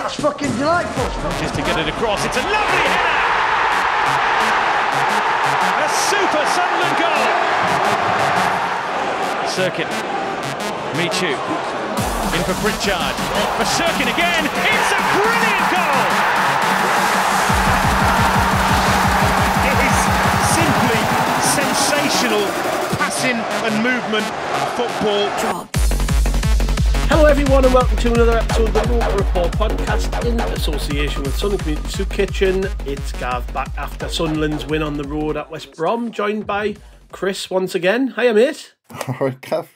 That's fucking delightful. Just to get it across, it's a lovely header! A super Sunlun goal! Cirkin, Michu, in for Pritchard, for Cirkin again, it's a brilliant goal! It is simply sensational passing and movement football. Hello everyone and welcome to another episode of the Roker Report podcast in association with Sunlun Community Soup Kitchen. It's Gav back after Sunderland's win on the road at West Brom, joined by Chris once again. Hiya mate. Alright Gav.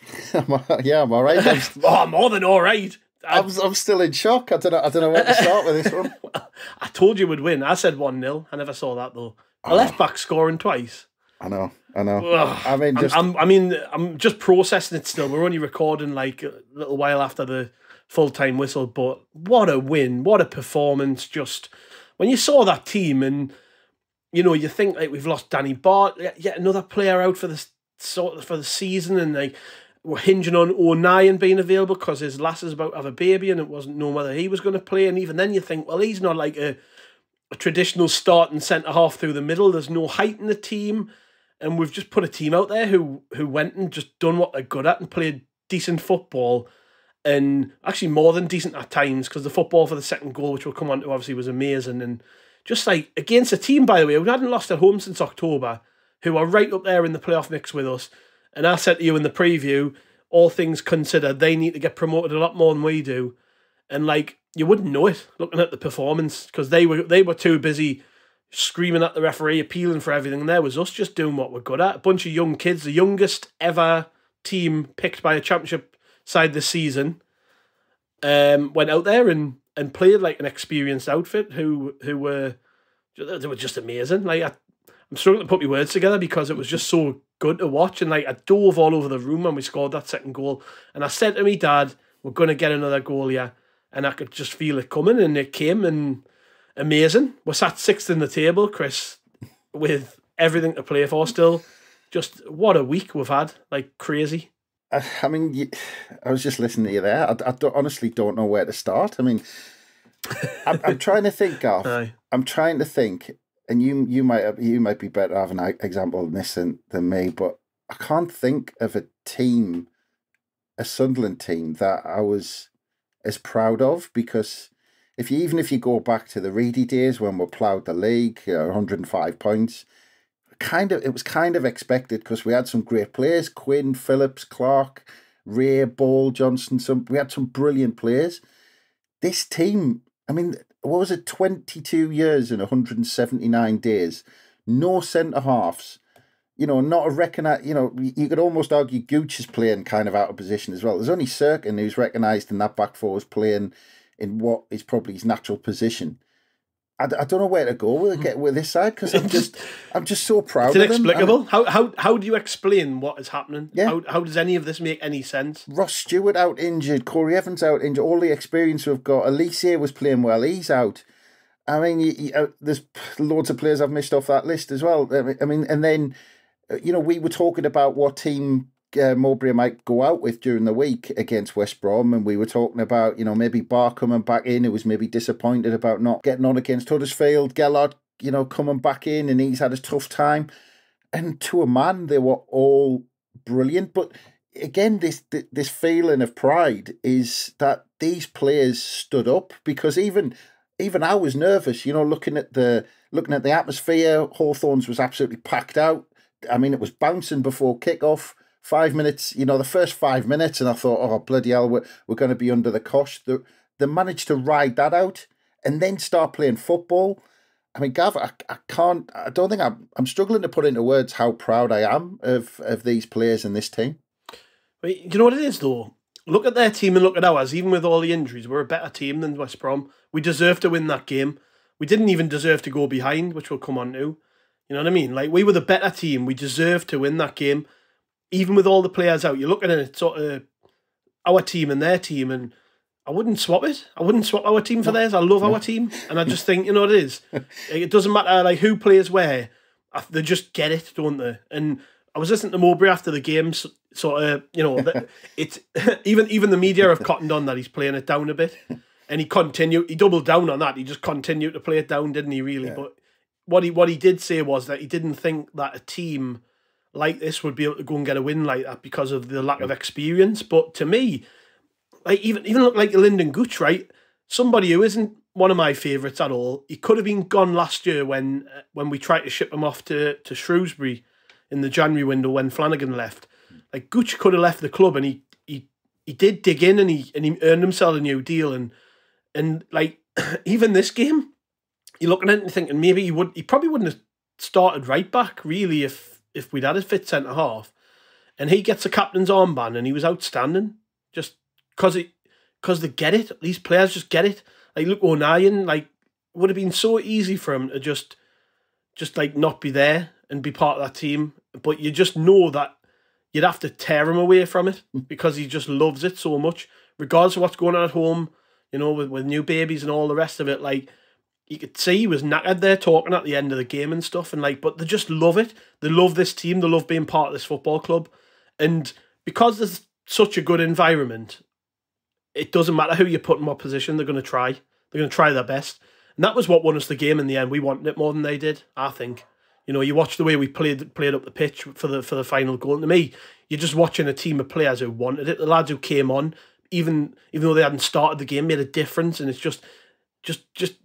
Yeah, I'm alright. Oh, more than alright. I'm still in shock. I don't know where to start with this one. I told you would win. I said 1-0. I never saw that though. A left back scoring twice. I know. Ugh. I'm just processing it still. We're only recording like a little while after the full-time whistle, but what a win, what a performance. Just when you saw that team and, you know, you think like we've lost Danny Bart, yet another player out for the season, and like we're hinging on O'Nien being available because his lass is about to have a baby and it wasn't known whether he was going to play. And even then you think, well, he's not like a traditional starting centre-half through the middle. There's no height in the team. And we've just put a team out there who went and just done what they're good at and played decent football, and actually more than decent at times, because the football for the second goal, which we'll come on to, obviously was amazing. And just like against a team, by the way, who hadn't lost at home since October, who are right up there in the playoff mix with us. And I said to you in the preview, all things considered, they need to get promoted a lot more than we do. And like you wouldn't know it looking at the performance, because they were too busy screaming at the referee, appealing for everything, and there was us just doing what we're good at. A bunch of young kids, the youngest ever team picked by a championship side this season, went out there and played like an experienced outfit who were just amazing. Like I'm struggling to put my words together because it was just so good to watch, and like I dove all over the room when we scored that second goal, and I said to me, Dad, we're going to get another goal here, and I could just feel it coming, and it came. And amazing. We're sat sixth in the table, Chris, with everything to play for still. Just what a week we've had. Like crazy. I mean, I was just listening to you there. I honestly don't know where to start. I mean, I'm trying to think, Gav. Aye. I'm trying to think, and you might be better having an example of this than me, but I can't think of a team, a Sunderland team, that I was as proud of, because even if you go back to the Reedy days when we ploughed the league, 105 points, it was kind of expected because we had some great players: Quinn, Phillips, Clark, Ray, Ball, Johnson. We had some brilliant players. This team, I mean, what was it? 22 years and 179 days, no centre halves. You know, not a recognised. You know, you could almost argue Gooch is playing kind of out of position as well. There's only Cirkin who's recognised in that back four as playing in what is probably his natural position. I don't know where to go with this side, because I'm just so proud of them. It's inexplicable. How do you explain what is happening? Yeah. How does any of this make any sense? Ross Stewart out injured, Corey Evans out injured, all the experience we've got. Elise was playing well, he's out. I mean, there's loads of players I've missed off that list as well. I mean, and then, you know, we were talking about what team Mowbray might go out with during the week against West Brom, and we were talking about, you know, maybe Barr coming back in, who was maybe disappointed about not getting on against Huddersfield. Gellard, you know, coming back in, and he's had a tough time. And to a man, they were all brilliant. But again, this feeling of pride is that these players stood up, because even I was nervous, you know, looking at the atmosphere. Hawthorns was absolutely packed out. I mean, it was bouncing before kickoff. 5 minutes, you know, the first 5 minutes, and I thought, oh, bloody hell, we're going to be under the cosh. They managed to ride that out and then start playing football. I mean, Gav, I'm struggling to put into words how proud I am of these players and this team. You know what it is, though? Look at their team and look at ours. Even with all the injuries, we're a better team than West Brom. We deserve to win that game. We didn't even deserve to go behind, which we'll come on to. You know what I mean? Like, we were the better team. We deserved to win that game. Even with all the players out, you're looking at it sort of our team and their team, and I wouldn't swap it. I wouldn't swap our team for theirs. I love our team, and I just think, you know what it is. It doesn't matter like who plays where. They just get it, don't they? And I was listening to Mowbray after the game, sort of, you know, it's even the media have cottoned on that he's playing it down a bit. And he doubled down on that. He just continued to play it down, didn't he, really? Yeah. But what he did say was that he didn't think that a team like this would be able to go and get a win like that because of the lack of experience. But to me, like even look like Lyndon Gooch, right? Somebody who isn't one of my favourites at all. He could have been gone last year when we tried to ship him off to Shrewsbury in the January window when Flanagan left. Like Gooch could have left the club, and he did dig in, and he earned himself a new deal. And like even this game, you're looking at it and thinking maybe he probably wouldn't have started right back really if we'd had a fit centre half. And he gets a captain's armband, and he was outstanding just because they get it. These players just get it. Like, look, O'Nien, like, it would have been so easy for him to just like not be there and be part of that team. But you just know that you'd have to tear him away from it because he just loves it so much, regardless of what's going on at home, you know, with new babies and all the rest of it. Like, you could see he was knackered there talking at the end of the game and stuff. And like, but they just love it. They love this team. They love being part of this football club. And because there's such a good environment, it doesn't matter who you put in what position, they're going to try. They're going to try their best. And that was what won us the game in the end. We wanted it more than they did, I think. You know, you watch the way we played up the pitch for the final goal. And to me, you're just watching a team of players who wanted it. The lads who came on, even though they hadn't started the game, made a difference. And it's just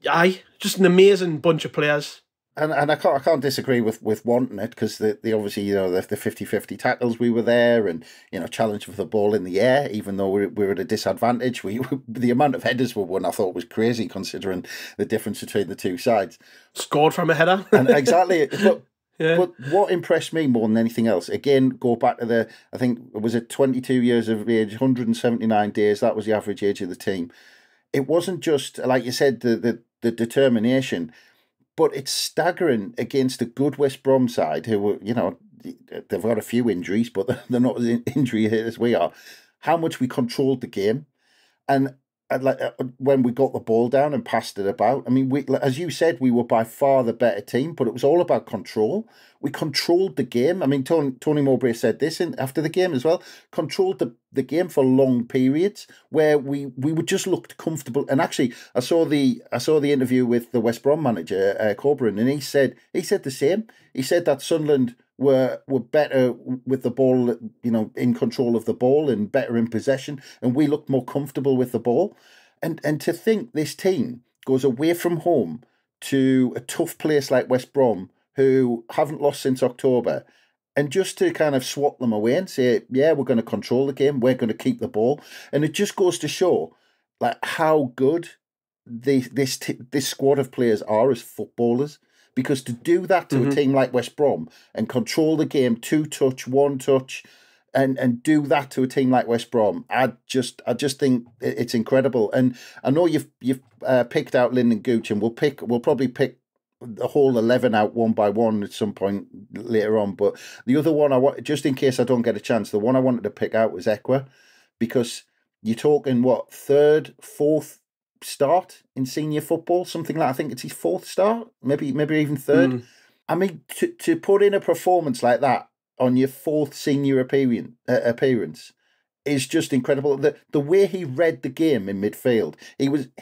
an amazing bunch of players. And I can't disagree with wanting it, because they obviously, you know, the 50-50 tackles, we were there, and, you know, challenge for the ball in the air, even though we're at a disadvantage. The amount of headers we won, I thought, was crazy considering the difference between the two sides. Scored from a header. And exactly. But, yeah. But what impressed me more than anything else, again, go back to I think, was it 22 years of age, 179 days, that was the average age of the team. It wasn't just, like you said, the determination, but it's staggering against a good West Brom side who were, you know, they've got a few injuries, but they're not as injury hit as we are. How much we controlled the game, and like when we got the ball down and passed it about. I mean, as you said, we were by far the better team, but it was all about control. We controlled the game. I mean, Tony Mowbray said this after the game as well. Controlled the game for long periods where we would just looked comfortable. And actually, I saw the interview with the West Brom manager Corcoran, and he said the same. He said that Sunderland were better with the ball, you know, in control of the ball and better in possession, and we looked more comfortable with the ball. And to think this team goes away from home to a tough place like West Brom, who haven't lost since October, and just to kind of swap them away and say, yeah, we're going to control the game, we're going to keep the ball. And it just goes to show like how good this squad of players are as footballers. Because to do that to a team like West Brom and control the game, 2-touch, 1-touch, and do that to a team like West Brom, I just think it's incredible. And I know you've picked out Lyndon Gooch, and we'll probably pick the whole 11 out one by one at some point later on. But the other one just in case I don't get a chance, the one I wanted to pick out was Ekwa, because you're talking third, fourth start in senior football, something like, I think it's his fourth start, maybe even third. I mean, to put in a performance like that on your fourth senior appearance is just incredible. The way he read the game in midfield,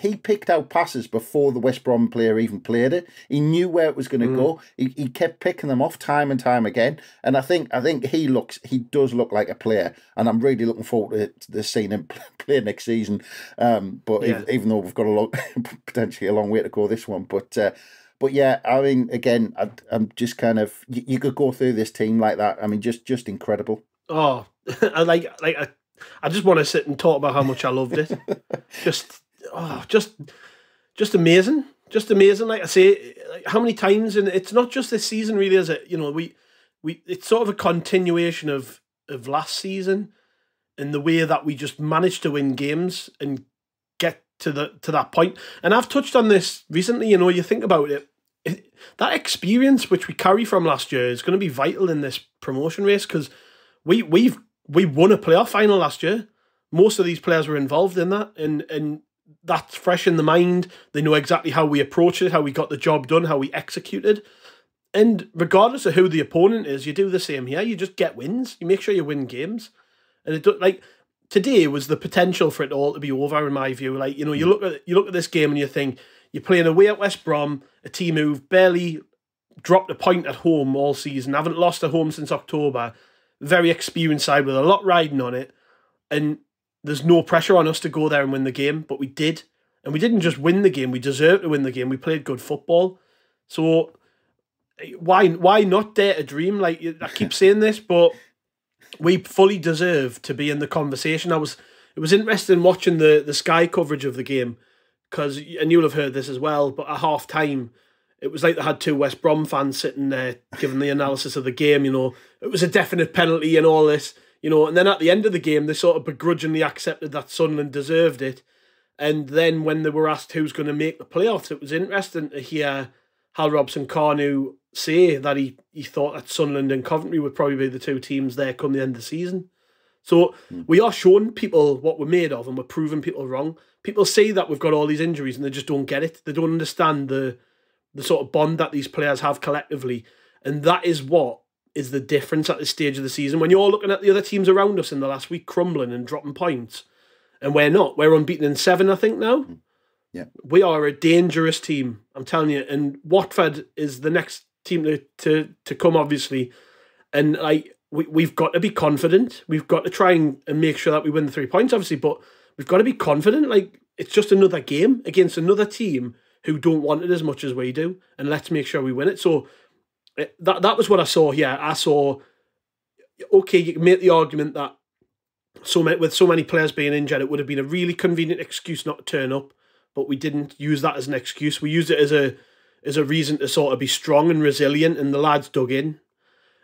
he picked out passes before the West Brom player even played it. He knew where it was going to go. He kept picking them off time and time again. And I think he does look like a player, and I'm really looking forward to seeing him play next season. But yeah. Even though we've got potentially a long way to go this one, but yeah, I mean, again, I'm just kind of, you could go through this team like that. I mean, just incredible. Oh, I just want to sit and talk about how much I loved it. just amazing. Just amazing. Like I say, like how many times, and it's not just this season really, is it? You know, it's sort of a continuation of last season in the way that we just managed to win games and get to that point. And I've touched on this recently, you know, you think about it, that experience which we carry from last year is going to be vital in this promotion race, because we won a playoff final last year. Most of these players were involved in that, and that's fresh in the mind. They know exactly how we approached it, how we got the job done, how we executed. And regardless of who the opponent is, you do the same here. You just get wins. You make sure you win games. And today was the potential for it all to be over, in my view. Like, you know, you look at this game and you think you're playing away at West Brom, a team who've barely dropped a point at home all season, haven't lost at home since October, very experienced side with a lot riding on it, and there's no pressure on us to go there and win the game, but we did. And we didn't just win the game, we deserved to win the game. We played good football. So why not dare to dream? Like, I keep saying this, but we fully deserve to be in the conversation. It was interesting watching the Sky coverage of the game, because, and you'll have heard this as well, but at half time, it was like they had two West Brom fans sitting there giving the analysis of the game. You know, it was a definite penalty and all this, you know, and then at the end of the game, they sort of begrudgingly accepted that Sunderland deserved it. And then when they were asked who's going to make the playoffs, it was interesting to hear Hal Robson-Carnew say that he thought that Sunderland and Coventry would probably be the two teams there come the end of the season. So we are showing people what we're made of, and we're proving people wrong. People say that we've got all these injuries and they just don't get it. They don't understand the sort of bond that these players have collectively. And that is what is the difference at this stage of the season. When you're looking at the other teams around us in the last week crumbling and dropping points, and we're not. We're unbeaten in 7, I think, now. Yeah. We are a dangerous team, I'm telling you. And Watford is the next team to come, obviously. And like we've got to be confident. We've got to try and make sure that we win the 3 points, obviously. But we've got to be confident. Like, it's just another game against another team who don't want it as much as we do. And let's make sure we win it. So that was what I saw here. I saw, okay, you can make the argument that with so many players being injured, it would have been a really convenient excuse not to turn up, but we didn't use that as an excuse. We used it as a reason to sort of be strong and resilient, and the lads dug in.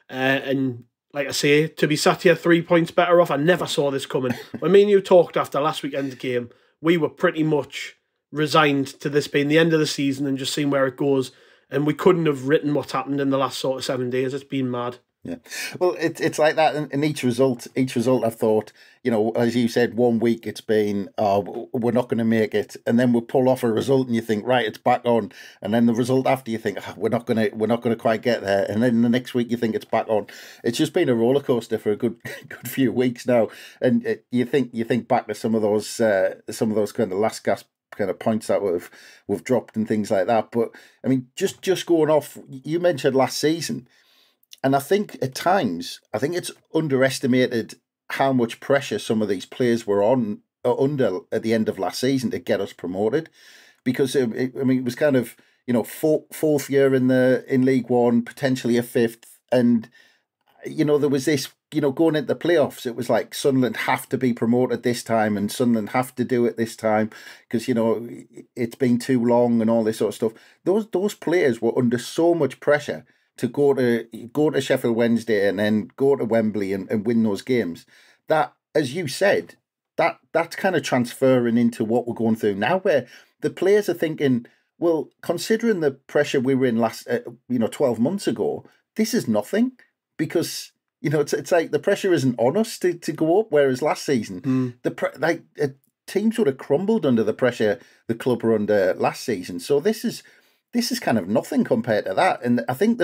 And like I say, to be sat here 3 points better off, I never saw this coming. When me and you talked after last weekend's game, we were pretty much resigned to this being the end of the season and just seeing where it goes, and we couldn't have written what's happened in the last sort of 7 days. It's been mad. Yeah, well, it's like that in each result. Each result, I've thought, you know, as you said, 1 week it's been, oh, we're not going to make it, and then we pull off a result, and you think, right, it's back on, and then the result after, you think, oh, we're not going to quite get there, and then the next week you think it's back on. It's just been a roller coaster for a good few weeks now, and you think back to some of those kind of last gasp kind of points that we've dropped and things like that. But I mean, just going off, you mentioned last season. And I think at times, it's underestimated how much pressure some of these players were under at the end of last season to get us promoted. Because it was kind of, you know, fourth year in League One, potentially a fifth, and you know, there was this, you know, going into the playoffs, it was like Sunderland have to be promoted this time, and Sunderland have to do it this time because, you know, it's been too long and all this sort of stuff. Those players were under so much pressure to go to Sheffield Wednesday and then go to Wembley and win those games. That, as you said, that's kind of transferring into what we're going through now, where the players are thinking, well, considering the pressure we were in 12 months ago, this is nothing, because, you know, it's like the pressure isn't on us to go up, whereas last season, teams would have crumbled under the pressure the club were under last season. So this is kind of nothing compared to that. And I think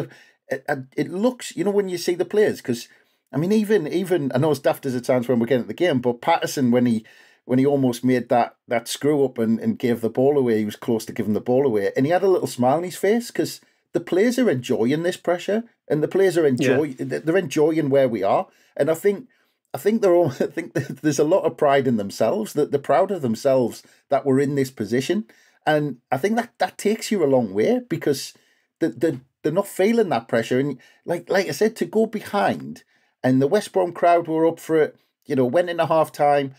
it looks, you know, when you see the players, because, I mean, even I know it's daft as it sounds when we're getting at the game, but Patterson, when he almost made that screw up and gave the ball away, he was close to giving the ball away, and he had a little smile on his face because the players are enjoying this pressure, and the players are they're enjoying where we are. And I think there's a lot of pride in themselves, that they're proud of themselves that we're in this position. And I think that takes you a long way, because they're not feeling that pressure. And like I said, to go behind, and the West Brom crowd were up for it, you know, went into half time.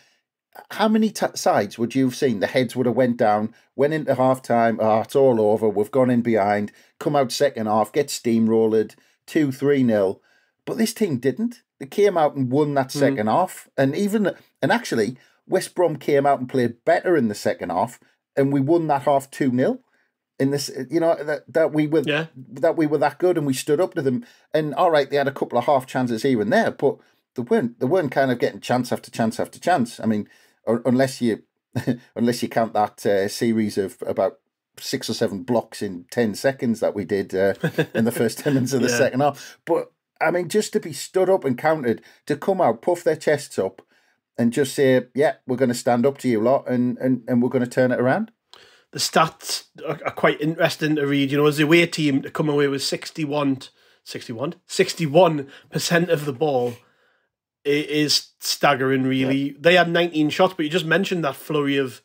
How many sides would you have seen? The heads would have went down, went into half time. Oh, it's all over. We've gone in behind, come out second half, get steamrolled, 2-3-0. But this team didn't. They came out and won that second half. And actually, West Brom came out and played better in the second half, and we won that half 2-0. In this, you know, that we were that good, and we stood up to them. And all right, they had a couple of half chances here and there, but they weren't kind of getting chance after chance after chance. I mean, unless you count that series of about 6 or 7 blocks in 10 seconds that we did in the first 10 minutes of the second half. But I mean, just to be stood up and counted, to come out, puff their chests up, just say, yeah, we're going to stand up to you lot and we're going to turn it around? The stats are quite interesting to read. You know, as the away team to come away with 61% of the ball, it is staggering, really. Yeah. They had 19 shots, but you just mentioned that flurry of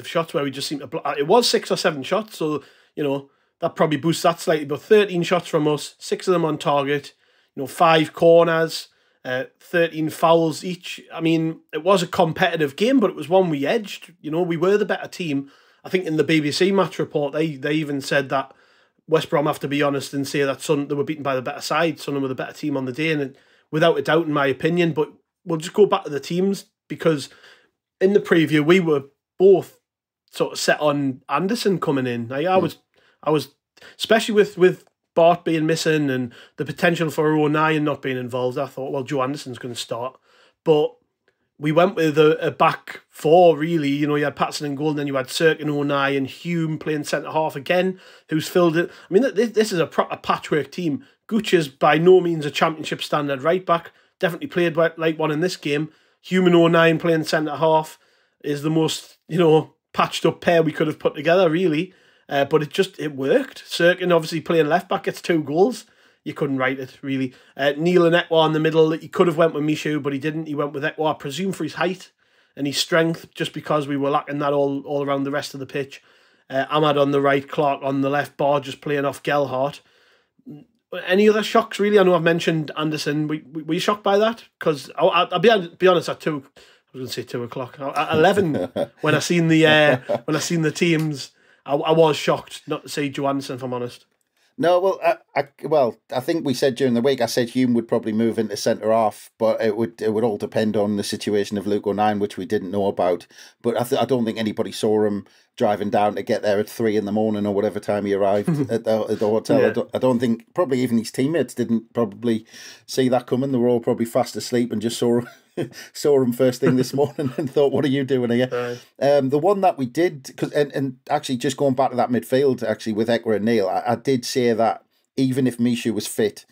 shots where we just seemed to block. It was 6 or 7 shots, so, you know, that probably boosts that slightly, but 13 shots from us, 6 of them on target, you know, 5 corners, 13 fouls each. I mean, it was a competitive game, but it was one we edged. You know, we were the better team. I think in the BBC match report, they even said that West Brom have to be honest and say that they were beaten by the better side. Sunderland were the better team on the day, and without a doubt, in my opinion. But we'll just go back to the teams, because in the preview we were both sort of set on Anderson coming in. Like, I was especially with Bart being missing and the potential for O'Neill not being involved. I thought, well, Joe Anderson's going to start, but we went with a back four, really. You know, you had Patterson and goal, and then you had Cirkin, O'Neill and Hume playing centre-half again, who's filled it. I mean, this is a proper patchwork team. Gooch is by no means a championship standard right-back. Definitely played like one in this game. Hume and O'Neill playing centre-half is the most, you know, patched-up pair we could have put together, really. But it worked. Cirkin obviously playing left-back gets 2 goals. You couldn't write it, really. Neil and Ekwa in the middle. He could have went with Michu, but he didn't. He went with Ekwa, I presume for his height and his strength, just because we were lacking that all around the rest of the pitch. Ahmad on the right, Clark on the left, Bar just playing off Gelhardt. Any other shocks, really? I know I've mentioned Anderson. Were you shocked by that? Because I'll be honest, at 2, I was going to say 2 o'clock. At 11, when I seen the teams, I was shocked, not to say Joe Anderson, if I'm honest. No, well, I think we said during the week, I said Hume would probably move into centre half, but it would all depend on the situation of Luke O'Neill, which we didn't know about. But I don't think anybody saw him driving down to get there at 3 a.m. or whatever time he arrived at the hotel. Yeah. I don't think, probably even his teammates didn't probably see that coming. They were all probably fast asleep and just saw him first thing this morning and thought, what are you doing here? The one that we did, and actually just going back to that midfield, actually with Ekwa and Neil, I did say that even if Michu was fit,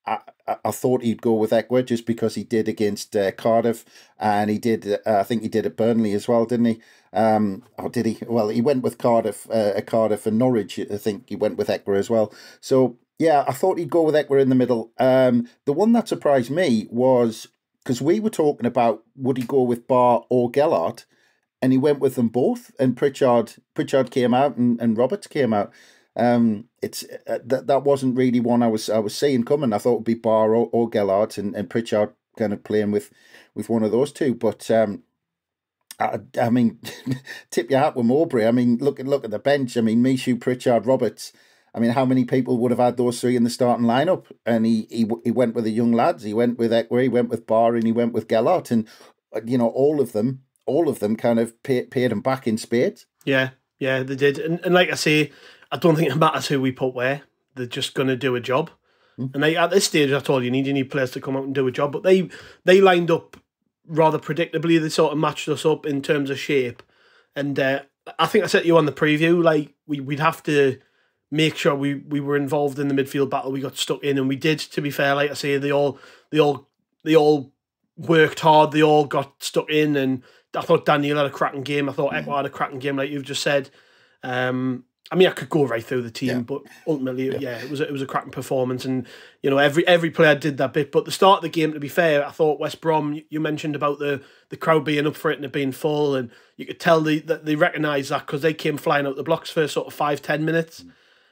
I thought he'd go with Ekwa just because he did against Cardiff, and he did, I think he did at Burnley as well, didn't he? Or did he? Well, he went with Cardiff and Norwich. I think he went with Ekwa as well. So yeah, I thought he'd go with Ekwa in the middle. The one that surprised me was, because we were talking about would he go with Bar or Gelhardt, and he went with them both, and Pritchard came out and Roberts came out. That wasn't really one I was seeing coming. I thought it would be Bar or Gelhardt and Pritchard kind of playing with one of those two. But I mean, tip your hat with Mowbray. I mean, look at the bench. I mean, Michu, Pritchard, Roberts. I mean, how many people would have had those 3 in the starting lineup? And he went with the young lads. He went with Ekwa, he went with Bar, and he went with Gelhardt. And you know, all of them kind of paid him back in spades. Yeah, they did. And like I say, I don't think it matters who we put where. They're just going to do a job. And at this stage, I told you need players to come out and do a job. But they lined up rather predictably. They sort of matched us up in terms of shape. And I think I said to you on the preview, like we'd have to make sure we were involved in the midfield battle. We got stuck in, and we did. To be fair, like I say, they all worked hard. They all got stuck in, and I thought Daniel had a cracking game. I thought Ekwa had a cracking game, like you've just said. I mean, I could go right through the team, but ultimately, it was a cracking performance, and you know, every player did that bit. But the start of the game, to be fair, I thought West Brom. You mentioned about the crowd being up for it and it being full, and you could tell that they recognised that, because they came flying out the blocks for sort of 5-10 minutes.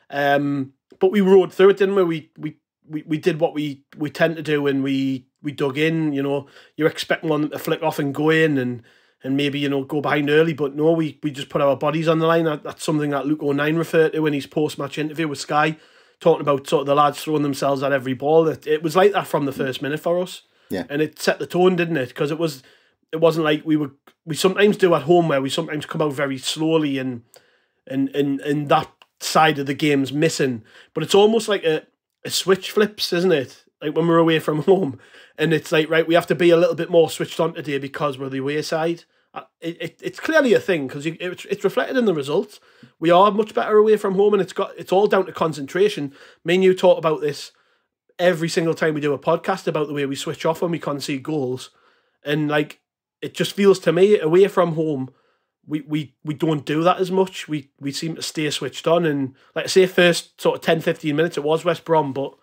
But we rode through it, didn't we? We did what we tend to do, and we dug in. You know, you're expecting one to flick off and go in, and maybe, you know, go behind early, but no, we just put our bodies on the line. That's something that Luke O'Neill referred to in his post-match interview with Sky, talking about sort of the lads throwing themselves at every ball. It was like that from the first minute for us, and it set the tone, didn't it? Because it wasn't like we sometimes do at home, where we sometimes come out very slowly, and that side of the game's missing. But it's almost like a switch flips, isn't it? Like when we're away from home, and it's like, right, we have to be a little bit more switched on today because we're the away side. It's clearly a thing, because it's reflected in the results. We are much better away from home, and it's all down to concentration. Me and you talk about this every single time we do a podcast, about the way we switch off when we concede goals, and like it just feels to me, away from home, we don't do that as much. We seem to stay switched on, and like I say, first sort of 10, 15 minutes, it was West Brom, but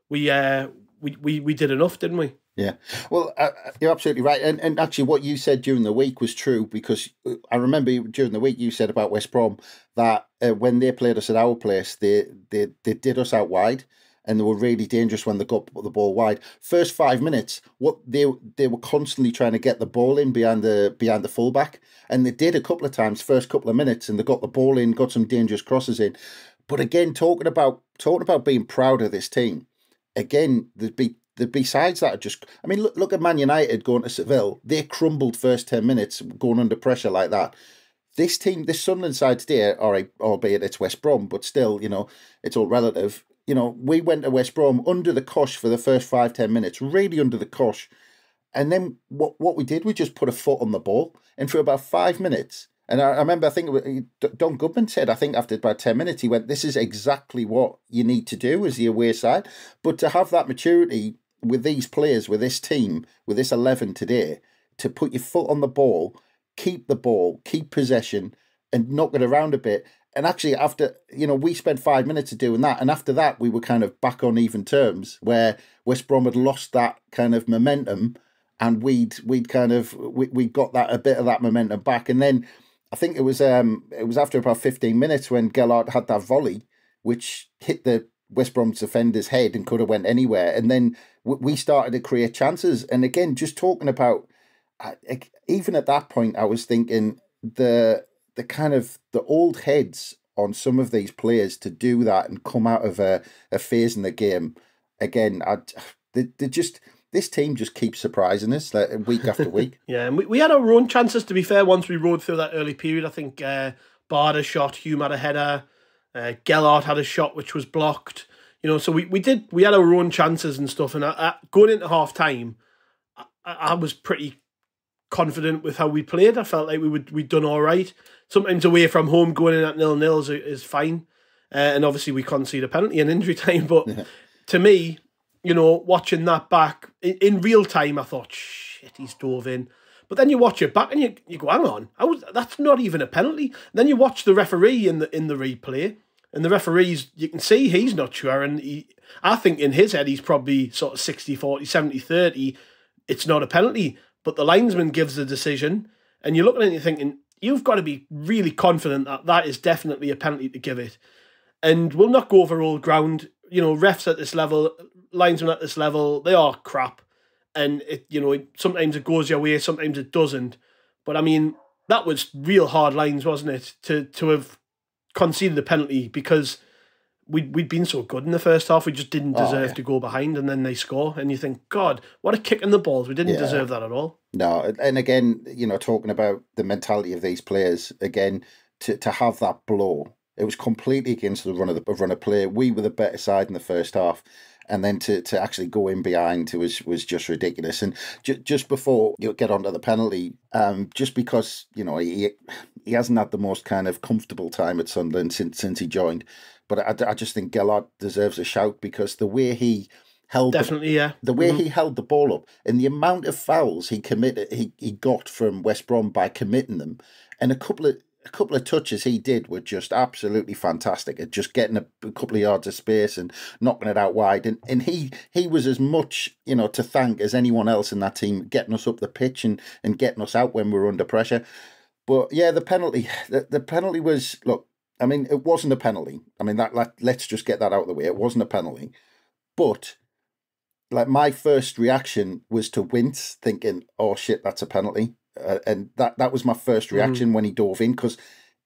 we did enough, didn't we? Yeah, well, you're absolutely right. And actually what you said during the week was true, because I remember during the week you said about West Brom that when they played us at our place, they did us out wide, and they were really dangerous when they got the ball wide. First 5 minutes, what they were constantly trying to get the ball in behind the fullback, and they did a couple of times first couple of minutes, and they got the ball in, got some dangerous crosses in. But again, talking about being proud of this team, again, there'd be sides that are just... I mean, look at Man United going to Seville. They crumbled first 10 minutes going under pressure like that. This team, this Sunderland side today, all right, albeit it's West Brom, but still, you know, it's all relative. You know, we went to West Brom under the cosh for the first 5-10 minutes, really under the cosh. And then what we did, we just put a foot on the ball. And for about 5 minutes, and I remember, I think Don Goodman said, I think after about 10 minutes, he went, this is exactly what you need to do as the away side. But to have that maturity with these players, with this team, with this 11 today, to put your foot on the ball, keep possession, and knock it around a bit. And actually, after, you know, we spent 5 minutes of doing that, and after that, we were kind of back on even terms, where West Brom had lost that kind of momentum, and we got that, a bit of that momentum back. And then I think it was after about 15 minutes when Gellert had that volley, which hit the West Brom's defender's head and could have went anywhere. And then we started to create chances. And again, just talking about, even at that point, I was thinking the kind of the old heads on some of these players to do that and come out of a phase in the game. Again, this team just keeps surprising us like, week after week. Yeah, and we had our own chances, to be fair, once we rode through that early period. I think Bard had a shot, Hume had a header, Gellert had a shot which was blocked. You know, so we had our own chances and stuff. And going into half time, I was pretty confident with how we played. I felt like we'd done all right. Sometimes away from home, going in at 0-0 is fine. And obviously we concede a penalty in injury time. But to me, you know, watching that back in real time, I thought, shit, he's dove in. But then you watch it back and you go, hang on, that's not even a penalty. And then you watch the referee in the replay, and the referee's, you can see he's not sure. And I think in his head, he's probably sort of 60-40, 70-30. It's not a penalty. But the linesman gives the decision, and you're looking at it and you're thinking, you've got to be really confident that that is definitely a penalty to give it. And we'll not go over old ground. You know, refs at this level, linesmen at this level, they are crap. And, sometimes it goes your way, sometimes it doesn't. But, I mean, that was real hard lines, wasn't it, to have conceded a penalty, because we'd been so good in the first half, we just didn't deserve to go behind, and then they score, and you think, God, what a kick in the balls. We didn't deserve that at all. No, and again, you know, talking about the mentality of these players, again, to have that blow, it was completely against the run of play. We were the better side in the first half, and then to actually go in behind was just ridiculous. And just before you get onto the penalty, just because, you know, he hasn't had the most kind of comfortable time at Sunderland since he joined, but I just think Gellert deserves a shout, because the way he held he held the ball up, and the amount of fouls he got from West Brom by committing them, and a couple of touches he did were just absolutely fantastic at just getting a couple of yards of space and knocking it out wide. And he was as much, you know, to thank as anyone else in that team, getting us up the pitch and getting us out when we were under pressure. But yeah, the penalty was, look, I mean, it wasn't a penalty. I mean, let's just get that out of the way. It wasn't a penalty. But like, my first reaction was to wince, thinking, oh shit, that's a penalty. And that was my first reaction when he dove in, because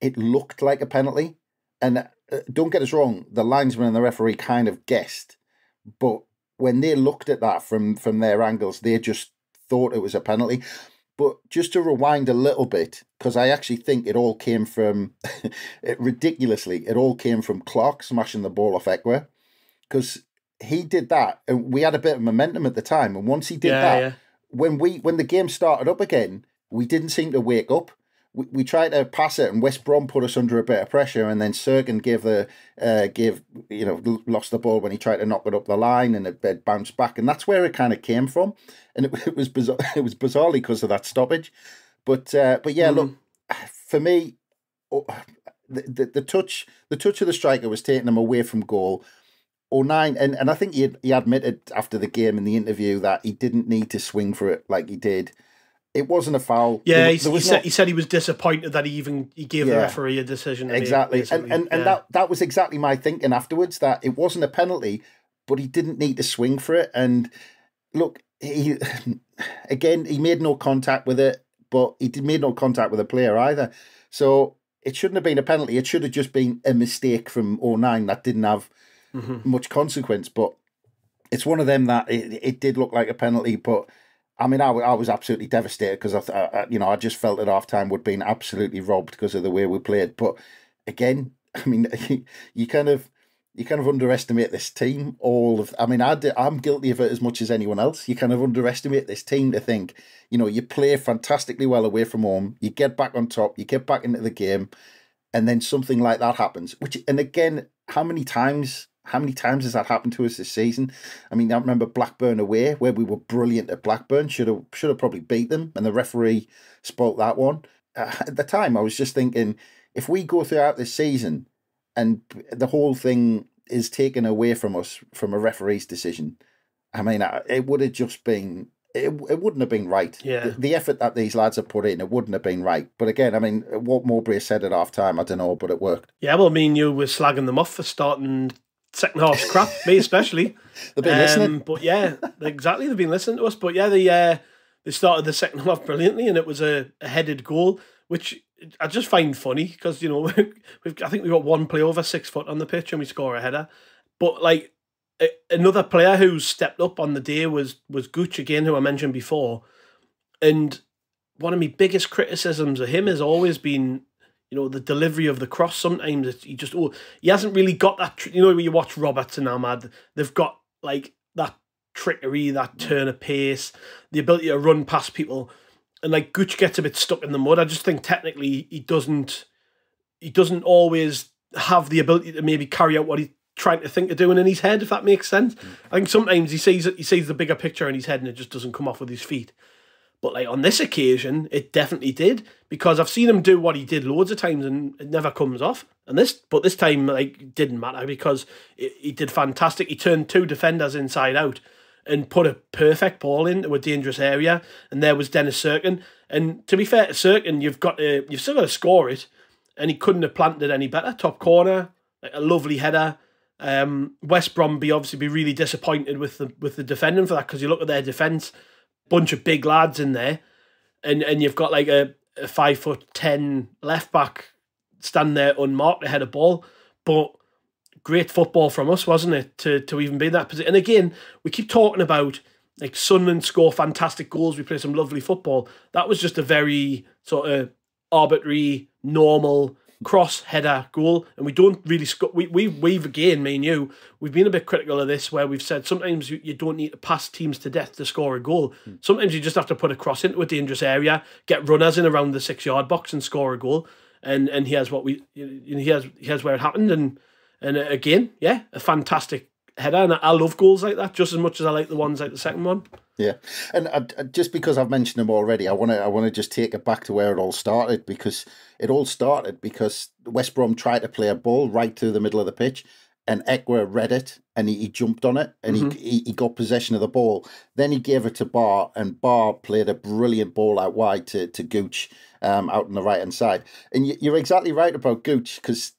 it looked like a penalty. And don't get us wrong, the linesman and the referee kind of guessed, but when they looked at that from their angles, they just thought it was a penalty. But just to rewind a little bit, because I actually think it all came from, ridiculously, it all came from Clark smashing the ball off Ekwa, because he did that, and we had a bit of momentum at the time. And once he did when the game started up again, we didn't seem to wake up. we tried to pass it, and West Brom put us under a bit of pressure, and then Cirkin lost the ball when he tried to knock it up the line, and it bounced back, and that's where it kind of came from, and it was bizarre. It was bizarrely because of that stoppage, but yeah, look, for me, the touch of the striker was taking him away from goal. 09, and I think he admitted after the game in the interview that he didn't need to swing for it like he did. It wasn't a foul. Yeah, he said he was disappointed that he gave the referee a decision. Exactly, and that was exactly my thinking afterwards, that it wasn't a penalty, but he didn't need to swing for it. And look, he made no contact with it, but he made no contact with the player either. So it shouldn't have been a penalty. It should have just been a mistake from 09 that didn't have much consequence. But it's one of them that it did look like a penalty. But I mean, I was absolutely devastated because I just felt at half time we'd been absolutely robbed because of the way we played. But again, I mean, you kind of underestimate this team. I'm guilty of it as much as anyone else. You kind of underestimate this team to think, you play fantastically well away from home, you get back on top, you get back into the game, and then something like that happens. And again, how many times has that happened to us this season? I mean, I remember Blackburn away, where we were brilliant at Blackburn, should have probably beat them, and the referee spoilt that one. At the time, I was just thinking, if we go throughout this season and the whole thing is taken away from us from a referee's decision, I mean, it would have just been, it wouldn't have been right. Yeah. The effort that these lads have put in, it wouldn't have been right. But again, I mean, what Mowbray said at half time, I don't know, but it worked. Yeah, well, me and you were slagging them off for starting second half's crap, me especially. They've been listening. But yeah, exactly, they've been listening to us. But yeah, they started the second half brilliantly, and it was a headed goal, which I just find funny because, I think we've got one play over 6 foot on the pitch and we score a header. But like another player who stepped up on the day was Gooch again, who I mentioned before. And one of my biggest criticisms of him has always been, the delivery of the cross. Sometimes he hasn't really got that. When you watch Roberts and Ahmad, they've got like that trickery, that turn of pace, the ability to run past people. And like Gooch gets a bit stuck in the mud. I just think technically he doesn't always have the ability to maybe carry out what he's trying to think of doing in his head, if that makes sense. I think sometimes he sees the bigger picture in his head and it just doesn't come off with his feet. But like on this occasion, it definitely did, because I've seen him do what he did loads of times and it never comes off. But this time, like, it didn't matter because he did fantastic. He turned 2 defenders inside out and put a perfect ball into a dangerous area, and there was Dennis Cirkin. And to be fair to Cirkin, you've still got to score it, and he couldn't have planted it any better. Top corner, like a lovely header. West Brom obviously be really disappointed with the defending for that, because you look at their defence, bunch of big lads in there, and you've got like a 5'10" left back standing there unmarked ahead of ball. But great football from us, wasn't it, to even be in that position? And again, we keep talking about like Sunlun score fantastic goals, we play some lovely football. That was just a very sort of arbitrary, normal cross header goal, and we don't really score. We've again, me and you, we've been a bit critical of this, where we've said sometimes you don't need to pass teams to death to score a goal. Sometimes you just have to put a cross into a dangerous area, get runners in around the 6-yard box and score a goal. And here's here's where it happened. And again, yeah, a fantastic header, and I love goals like that just as much as I like the ones like the second one. Yeah, and just because I've mentioned them already, I want to just take it back to where it all started, because it all started because West Brom tried to play a ball right through the middle of the pitch, and Ekwa read it and he jumped on it, and he got possession of the ball. Then he gave it to Bar, and Bar played a brilliant ball out wide to Gooch out on the right hand side. And you're exactly right about Gooch, because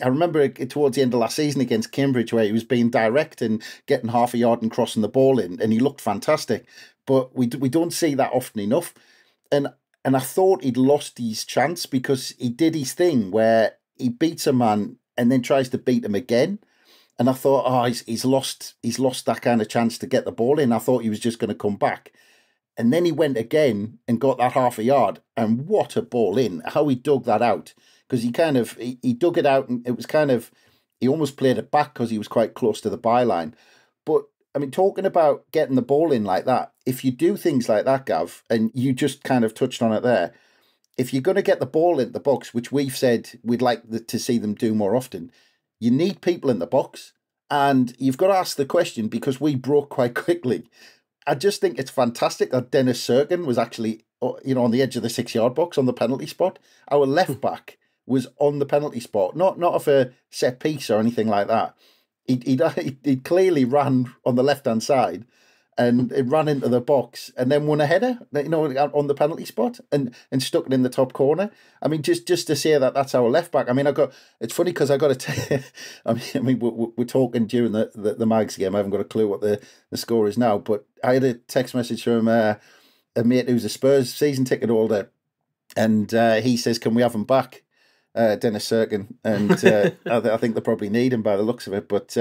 I remember it towards the end of last season against Cambridge, where he was being direct and getting half a yard and crossing the ball in, and he looked fantastic. But we don't see that often enough. And I thought he'd lost his chance, because he did his thing where he beats a man and then tries to beat him again. And I thought, he's lost that kind of chance to get the ball in. I thought he was just going to come back. And then he went again and got that half a yard. And what a ball in. How he dug that out. Because he dug it out, and it was he almost played it back because he was quite close to the byline. But I mean, talking about getting the ball in like that, if you do things like that, Gav, and you just kind of touched on it there, if you're going to get the ball in the box, which we've said we'd like to see them do more often, you need people in the box. And you've got to ask the question, because we broke quite quickly. I just think it's fantastic that Dennis Cirkin was actually, on the edge of the 6-yard box on the penalty spot. Our left back was on the penalty spot, not off a set piece or anything like that. He clearly ran on the left-hand side and it ran into the box and then won a header, on the penalty spot and stuck it in the top corner. I mean, just to say that that's our left back. I mean, it's funny because I got to tell I mean, we're talking during the Mags game. I haven't got a clue what the score is now, but I had a text message from a mate who's a Spurs season ticket holder, and he says, "Can we have him back?" Dennis Cirkin, and I think they probably need him by the looks of it. But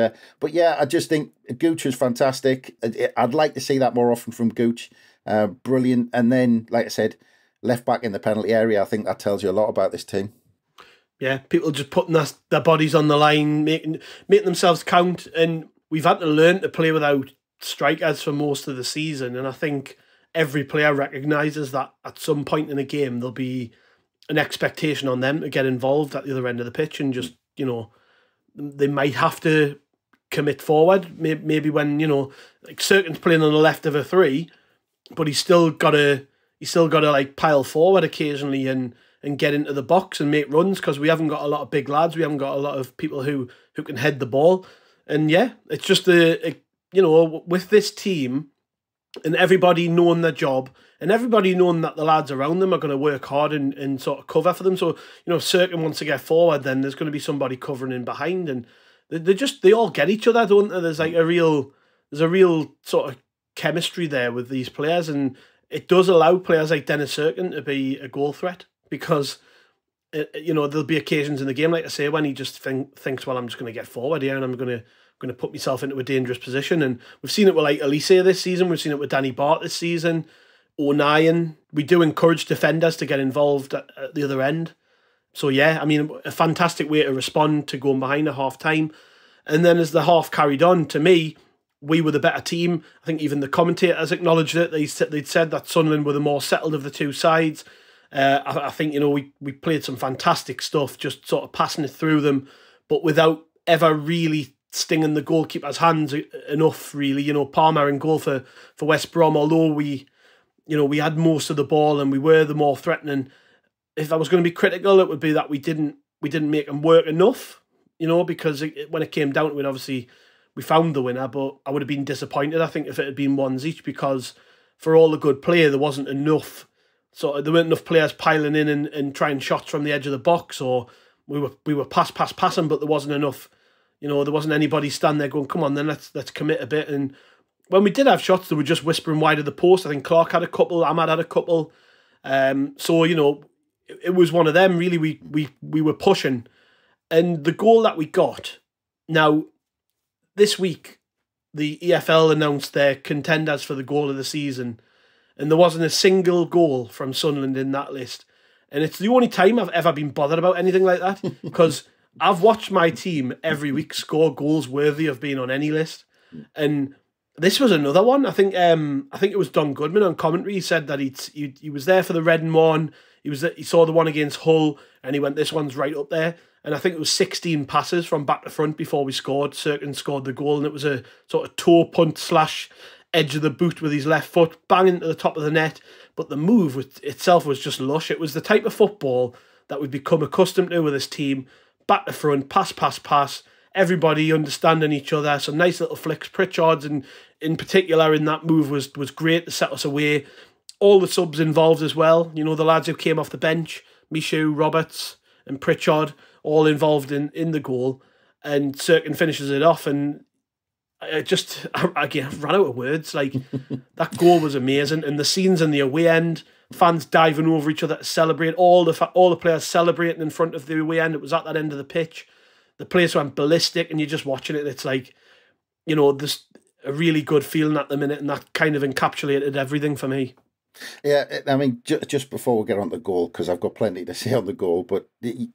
yeah, I just think Gooch was fantastic. I'd like to see that more often from Gooch. Brilliant. And then, like I said, left back in the penalty area. I think that tells you a lot about this team. Yeah, people just putting their bodies on the line, making themselves count. And we've had to learn to play without strikers for most of the season. And I think every player recognises that at some point in a game there'll be an expectation on them to get involved at the other end of the pitch, and just, they might have to commit forward. Maybe when, like Cirkin's playing on the left of a 3, but he's still got to like pile forward occasionally and get into the box and make runs, because we haven't got a lot of big lads. We haven't got a lot of people who can head the ball. And yeah, it's just with this team and everybody knowing their job, and everybody knowing that the lads around them are going to work hard and sort of cover for them. So, if Cirkin wants to get forward, then there's going to be somebody covering in behind. And they all get each other, don't they? There's a real sort of chemistry there with these players. And it does allow players like Dennis Cirkin to be a goal threat, because, there'll be occasions in the game, like I say, when he just thinks, well, I'm just going to get forward here and I'm going to put myself into a dangerous position. And we've seen it with like Elise this season. We've seen it with Danny Bart this season. O'Nien. We do encourage defenders to get involved at the other end. So yeah, I mean, a fantastic way to respond to going behind at half time. And then as the half carried on, to me, we were the better team. I think even the commentators acknowledged it. They'd said that Sunderland were the more settled of the two sides. I think, we played some fantastic stuff, just sort of passing it through them, but without ever really stinging the goalkeeper's hands enough, really. Palmer in goal for West Brom, although we had most of the ball and we were the more threatening. If I was going to be critical, it would be that we didn't make them work enough, because when it came down to it, obviously we found the winner, but I would have been disappointed, I think, if it had been ones each, because for all the good play, there wasn't enough. So there weren't enough players piling in and trying shots from the edge of the box, or we were passing, but there wasn't enough. There wasn't anybody standing there going, come on, then let's commit a bit. And when we did have shots, they were just whispering wide of the post. I think Clark had a couple, Ahmad had a couple. So, it was one of them, really. We were pushing. And the goal that we got, now, this week, the EFL announced their contenders for the goal of the season, and there wasn't a single goal from Sunderland in that list. And it's the only time I've ever been bothered about anything like that, because I've watched my team every week score goals worthy of being on any list. And this was another one. I think it was Don Goodman on commentary. He said that he was there for the Redden one. He saw the one against Hull, and he went, this one's right up there. And I think it was 16 passes from back to front before we scored. Cirkin scored the goal, and it was a sort of toe punt / edge of the boot with his left foot, banging to the top of the net. But the move itself was just lush. It was the type of football that we've become accustomed to with this team. Back to front, pass. Everybody understanding each other. Some nice little flicks. Pritchard's in particular in that move was great to set us away. All the subs involved as well. The lads who came off the bench, Michu, Roberts and Pritchard, all involved in the goal. And Cirkin finishes it off, and I ran out of words. Like, that goal was amazing. And the scenes in the away end, fans diving over each other to celebrate, all the players celebrating in front of the away end. It was at that end of the pitch. The place went ballistic, and you're just watching it. It's like, there's a really good feeling at the minute, and that kind of encapsulated everything for me. Yeah, I mean, just before we get on the goal, because I've got plenty to say on the goal, but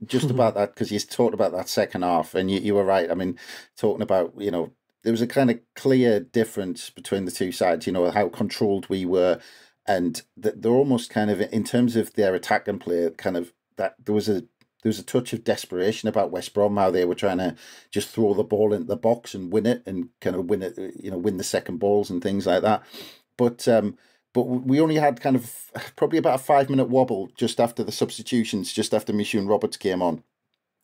just about that, because you talked about that second half, and you were right. I mean, talking about, there was a kind of clear difference between the two sides, how controlled we were. and they're almost kind of, in terms of their attacking play, kind of that there was a touch of desperation about West Brom, how they were trying to just throw the ball into the box and win it, and kind of win it, win the second balls and things like that. But we only had kind of probably about a 5-minute wobble just after the substitutions, just after Michun Roberts came on,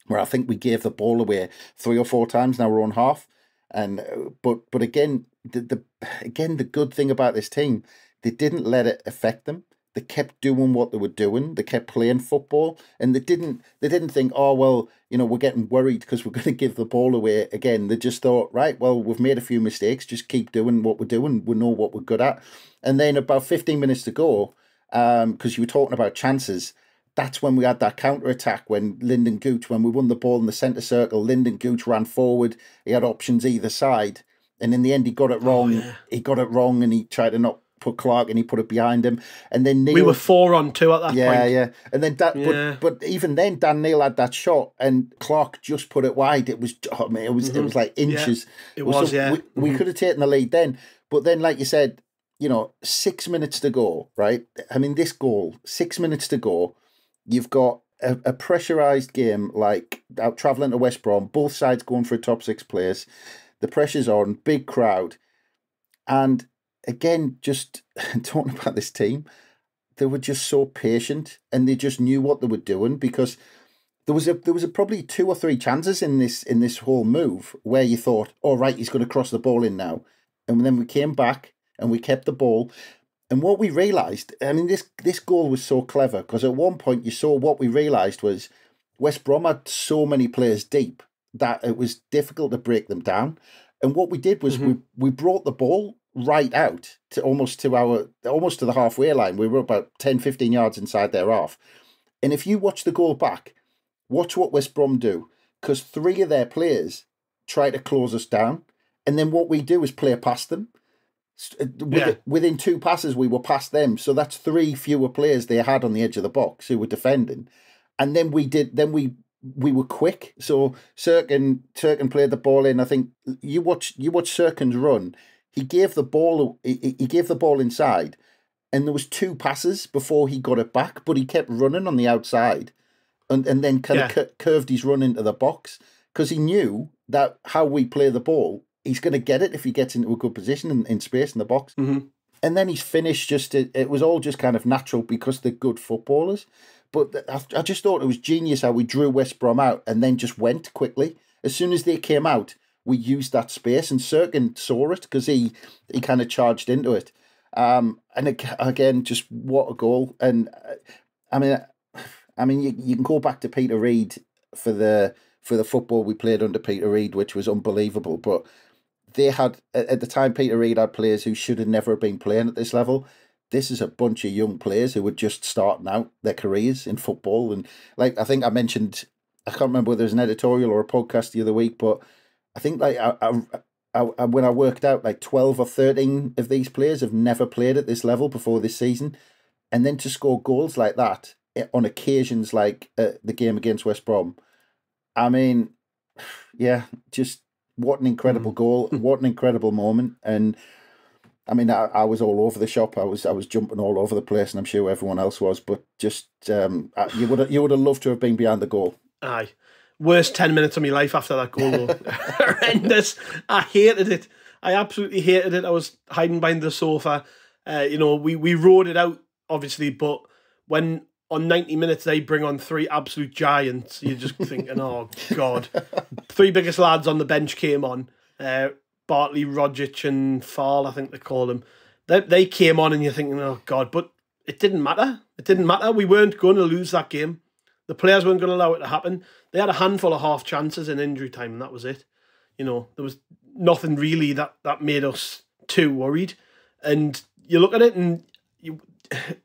where I think we gave the ball away 3 or 4 times in our own half. And but again, the good thing about this team, they didn't let it affect them. They kept doing what they were doing. They kept playing football, and they didn't think, oh well, we're getting worried because we're going to give the ball away again. They just thought, right, well, we've made a few mistakes. Just keep doing what we're doing. We know what we're good at. And then about 15 minutes to go, because you were talking about chances, that's when we had that counter-attack when Lyndon Gooch, when we won the ball in the centre circle, Lyndon Gooch ran forward. He had options either side. And in the end, he got it wrong. Oh, yeah. He got it wrong, and he tried to not put Clark, and he put it behind him. And then Neil, we were 4-on-2 at that point. Yeah. And then but even then, Dan Neil had that shot, and Clark just put it wide. It was, it was like inches. Yeah, it was. We could have taken the lead then, but then, like you said, 6 minutes to go, right? I mean, this goal, 6 minutes to go. You've got a pressurised game, like out travelling to West Brom, both sides going for a top 6 place. The pressure's on, big crowd. And again, just talking about this team, they were just so patient, and they just knew what they were doing, because there was probably 2 or 3 chances in this whole move where you thought, oh, right, he's going to cross the ball in now. And then we came back and we kept the ball. And what we realised, I mean, this goal was so clever, because at one point you saw what we realised was West Brom had so many players deep that it was difficult to break them down. And what we did was we brought the ball right out to almost to the halfway line. We were about 10, 15 yards inside their half. And if you watch the goal back, watch what West Brom do, because 3 of their players try to close us down. And then what we do is play past them. Within 2 passes, we were past them. So that's 3 fewer players they had on the edge of the box who were defending. And then we were quick. So Cirkin played the ball in. I think you watch Cirkin's run. He gave the ball inside, and there was 2 passes before he got it back, but he kept running on the outside, and then kind of curved his run into the box, because he knew that how we play the ball, he's going to get it if he gets into a good position in space in the box. And then he's finished. It was all just kind of natural because they're good footballers. But I just thought it was genius how we drew West Brom out and then just went quickly. As soon as they came out, we used that space, and Cirkin saw it because he kind of charged into it. And again, just what a goal! And I mean, you can go back to Peter Reid for the football we played under Peter Reid, which was unbelievable. But they had, at the time, Peter Reid had players who should have never been playing at this level. This is a bunch of young players who were just starting out their careers in football. And like I think I mentioned, I can't remember whether it was an editorial or a podcast the other week, but I think like I when I worked out, like 12 or 13 of these players have never played at this level before this season. And then to score goals like that on occasions like the game against West Brom, I mean, yeah, just what an incredible goal, what an incredible moment. And I mean, I was all over the shop. I was jumping all over the place, and I'm sure everyone else was. But just you would have loved to have been behind the goal. Aye, worst 10 minutes of my life after that goal. Horrendous. I hated it. I absolutely hated it. I was hiding behind the sofa. We rode it out, obviously, but when on 90 minutes they bring on 3 absolute giants, you're just thinking, oh God. 3 biggest lads on the bench came on. Bartley, Rogic and Fall, I think they call them. They came on and you're thinking, oh God, but it didn't matter. It didn't matter. We weren't going to lose that game. The players weren't going to allow it to happen. They had a handful of half chances in injury time, and that was it. There was nothing really that made us too worried. And you look at it and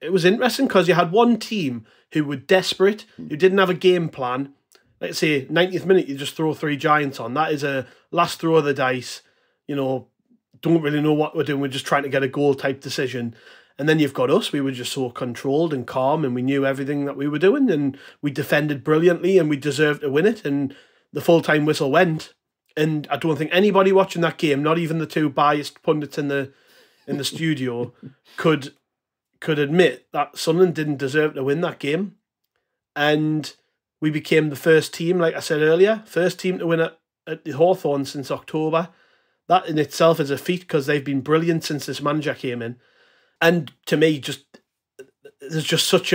it was interesting because you had one team who were desperate, who didn't have a game plan. Let's say 90th minute, you just throw 3 giants on. That is a last throw of the dice. Don't really know what we're doing. We're just trying to get a goal type decision. And then you've got us. We were just so controlled and calm, and we knew everything that we were doing, and we defended brilliantly, and we deserved to win it. And the full-time whistle went. And I don't think anybody watching that game, not even the 2 biased pundits in the studio, could could admit that Sunderland didn't deserve to win that game. And we became the first team, like I said earlier, first team to win at the Hawthorns since October. That in itself is a feat because they've been brilliant since this manager came in. And to me, there's just such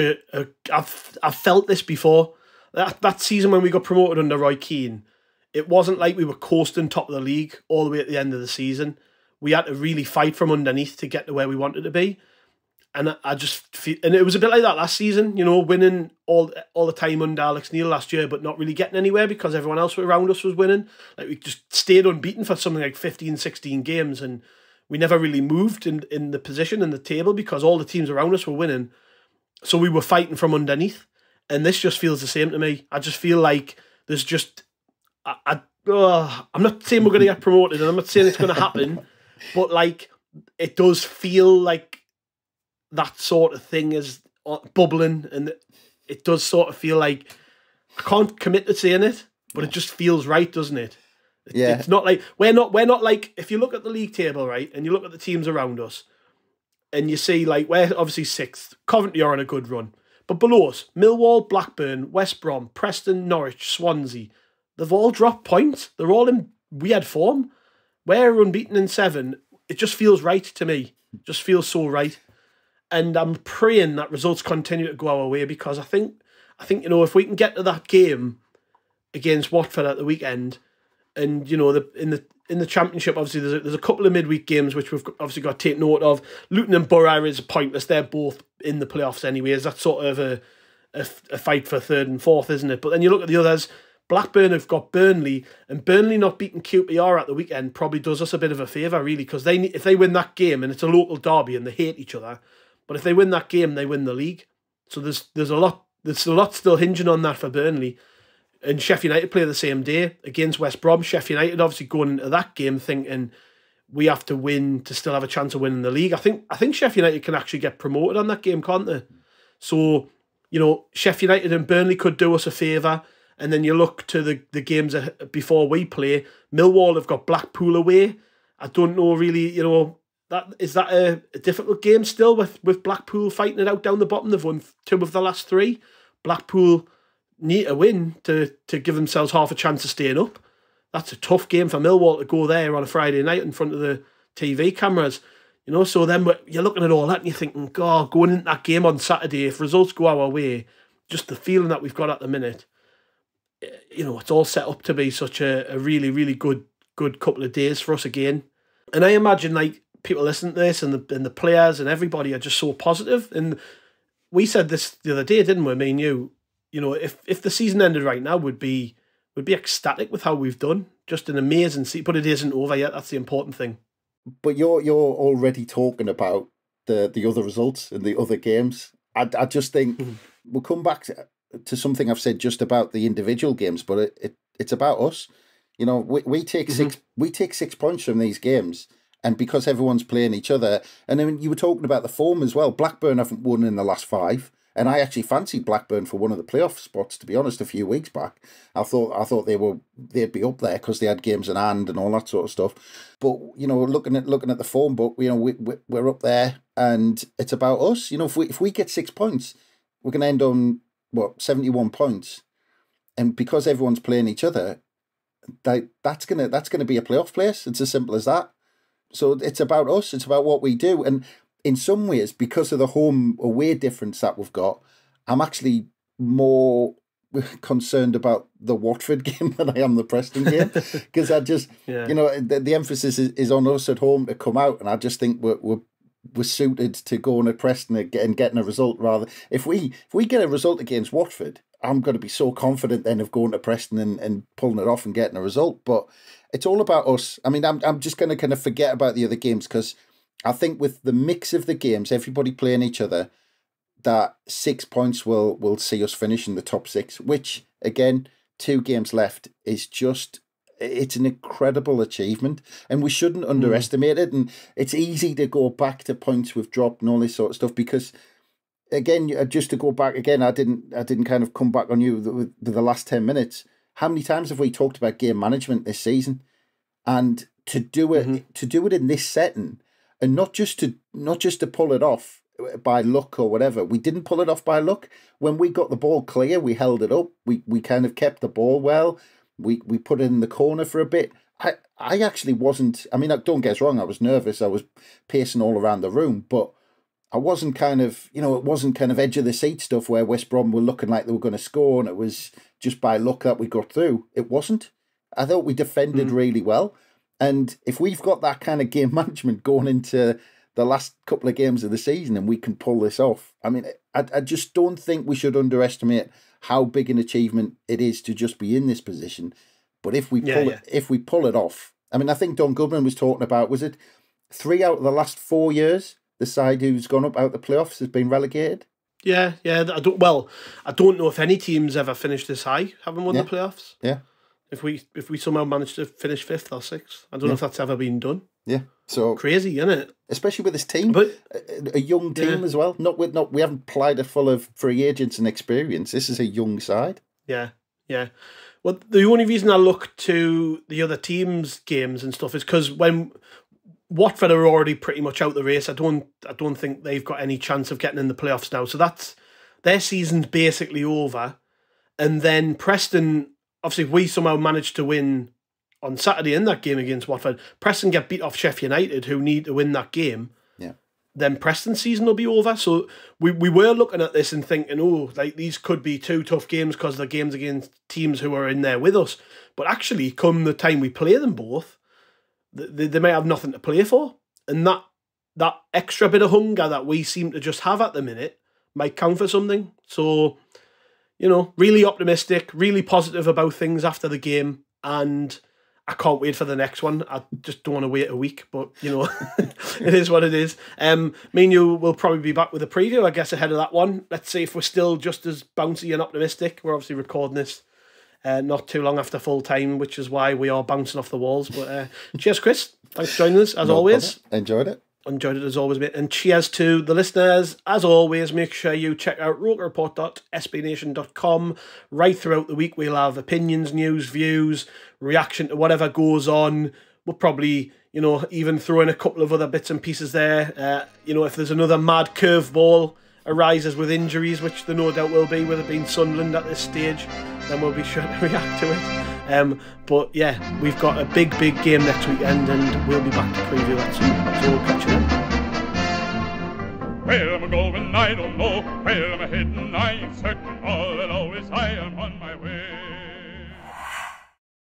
I've felt this before. That season when we got promoted under Roy Keane, it wasn't like we were coasting top of the league all the way at the end of the season. We had to really fight from underneath to get to where we wanted to be. And I just feel, and it was a bit like that last season, you know, winning all the time under Alex Neil last year, but not really getting anywhere because everyone else around us was winning. Like we just stayed unbeaten for something like 15, 16 games, and we never really moved in the position in the table because all the teams around us were winning. So we were fighting from underneath. And this just feels the same to me. I just feel like there's just, I'm not saying we're going to get promoted, and I'm not saying it's going to happen, but like it does feel like that sort of thing is bubbling, and it does sort of feel like I can't commit to saying it, but it just feels right, doesn't it? Yeah. It's not like we're not like, if you look at the league table, right, and you look at the teams around us, and you see like we're obviously 6th, Coventry are on a good run. But below us, Millwall, Blackburn, West Brom, Preston, Norwich, Swansea, they've all dropped points. They're all in weird form. We're unbeaten in 7. It just feels right to me. It just feels so right. And I'm praying that results continue to go our way, because I think you know, if we can get to that game against Watford at the weekend, and you know, in the Championship, obviously there's a couple of midweek games which we've obviously got to take note of. Luton and Borough is pointless. They're both in the playoffs anyways. That's sort of a fight for 3rd and 4th, isn't it? But then you look at the others. Blackburn have got Burnley, and Burnley not beating QPR at the weekend probably does us a bit of a favour, really, because if they win that game, and it's a local derby and they hate each other, but if they win that game, they win the league. So there's a lot still hinging on that for Burnley. And Sheffield United play the same day against West Brom. Sheffield United obviously going into that game thinking we have to win to still have a chance of winning the league. I think Sheffield United can actually get promoted on that game, can't they? So, you know, Sheffield United and Burnley could do us a favour. And then you look to the games before we play. Millwall have got Blackpool away. I don't know really, you know, is that a difficult game still with Blackpool fighting it out down the bottom? They've won 2 of the last 3. Blackpool need a win to give themselves half a chance of staying up. That's a tough game for Millwall to go there on a Friday night in front of the TV cameras. You know, so then you're looking at all that and you're thinking, God, going into that game on Saturday, if results go our way, just the feeling that we've got at the minute, you know, it's all set up to be such a really, really good couple of days for us again. And I imagine like people listening to this and the players and everybody are just so positive. And we said this the other day, didn't we? Me and you. You know, if the season ended right now, would be ecstatic with how we've done. Just an amazing season, but it isn't over yet. That's the important thing. But you're already talking about the other results and the other games. I just think we'll come back to something I've said just about the individual games, but it's about us. You know, we take 6 points from these games, and because everyone's playing each other, and then you were talking about the form as well. Blackburn haven't won in the last 5. And I actually fancied Blackburn for one of the playoff spots, to be honest, a few weeks back. I thought they'd be up there because they had games in hand and all that sort of stuff. But you know, looking at the form book, you know, we're up there, and it's about us. You know, if we get 6 points, we're going to end on 71 points, and because everyone's playing each other, that's gonna be a playoff place. It's as simple as that. So it's about us. It's about what we do, and in some ways, because of the home away difference that we've got, I'm actually more concerned about the Watford game than I am the Preston game, because I just, you know, the emphasis is on us at home to come out, and I just think we're suited to going at Preston and getting a result. Rather, if we get a result against Watford, I'm going to be so confident then of going to Preston and pulling it off and getting a result. But it's all about us. I mean, I'm just going to kind of forget about the other games, because I think with the mix of the games, everybody playing each other, that 6 points will see us finish in the top 6, which, again, 2 games left is just, it's an incredible achievement, and we shouldn't underestimate it. And it's easy to go back to points we've dropped and all this sort of stuff, because, again, just to go back again, I didn't kind of come back on you with the last 10 minutes. How many times have we talked about game management this season? And to do it in this setting, and not just to pull it off by luck or whatever. We didn't pull it off by luck. When we got the ball clear, we held it up. We kind of kept the ball well. We put it in the corner for a bit. I actually wasn't, I mean, don't get us wrong, I was nervous. I was pacing all around the room, but I wasn't kind of, it wasn't kind of edge of the seat stuff where West Brom were looking like they were going to score and it was just by luck that we got through. It wasn't. I thought we defended really well. And if we've got that kind of game management going into the last couple of games of the season and we can pull this off, I mean, I just don't think we should underestimate how big an achievement it is to just be in this position. But if we pull it off, I mean, I think Don Goodman was talking about, was it 3 out of the last 4 years, the side who's gone up out the playoffs has been relegated? Yeah. I don't know if any team's ever finished this high, having won the playoffs. Yeah. If we somehow managed to finish 5th or 6th, I don't know if that's ever been done. Yeah. So crazy, isn't it? Especially with this team, but a young team as well. We haven't plied it full of free agents and experience. This is a young side. Yeah. Well, the only reason I look to the other teams' games and stuff is because when Watford are already pretty much out the race, I don't think they've got any chance of getting in the playoffs now. So that's their season's basically over. And then Preston, obviously, if we somehow managed to win on Saturday in that game against Watford, Preston get beat off Sheffield United, who need to win that game. Yeah. Then Preston's season will be over. So we were looking at this and thinking, these could be 2 tough games because they're games against teams who are in there with us. But actually, come the time we play them both, they may have nothing to play for. And that extra bit of hunger that we seem to just have at the minute might count for something. So, really optimistic, really positive about things after the game. And I can't wait for the next one. I just don't want to wait a week, but, it is what it is. Me and you will probably be back with a preview, I guess, ahead of that one. Let's see if we're still just as bouncy and optimistic. We're obviously recording this not too long after full time, which is why we are bouncing off the walls. But cheers, Chris. Thanks for joining us, as always. Enjoyed it. Enjoyed it as always, mate. And cheers to the listeners. As always, make sure you check out rokerreport.sbnation.com. Right throughout the week, we'll have opinions, news, views, reaction to whatever goes on. We'll probably, even throw in a couple of other bits and pieces there. If there's another mad curveball arises with injuries, which there no doubt will be, with it being Sunderland at this stage, then we'll be sure to react to it. But yeah, we've got a big game next weekend and we'll be back to preview that soon. So we'll catch you then. Where am I going? I don't know. Where am I heading? I ain't certain. All I know is I am on my way.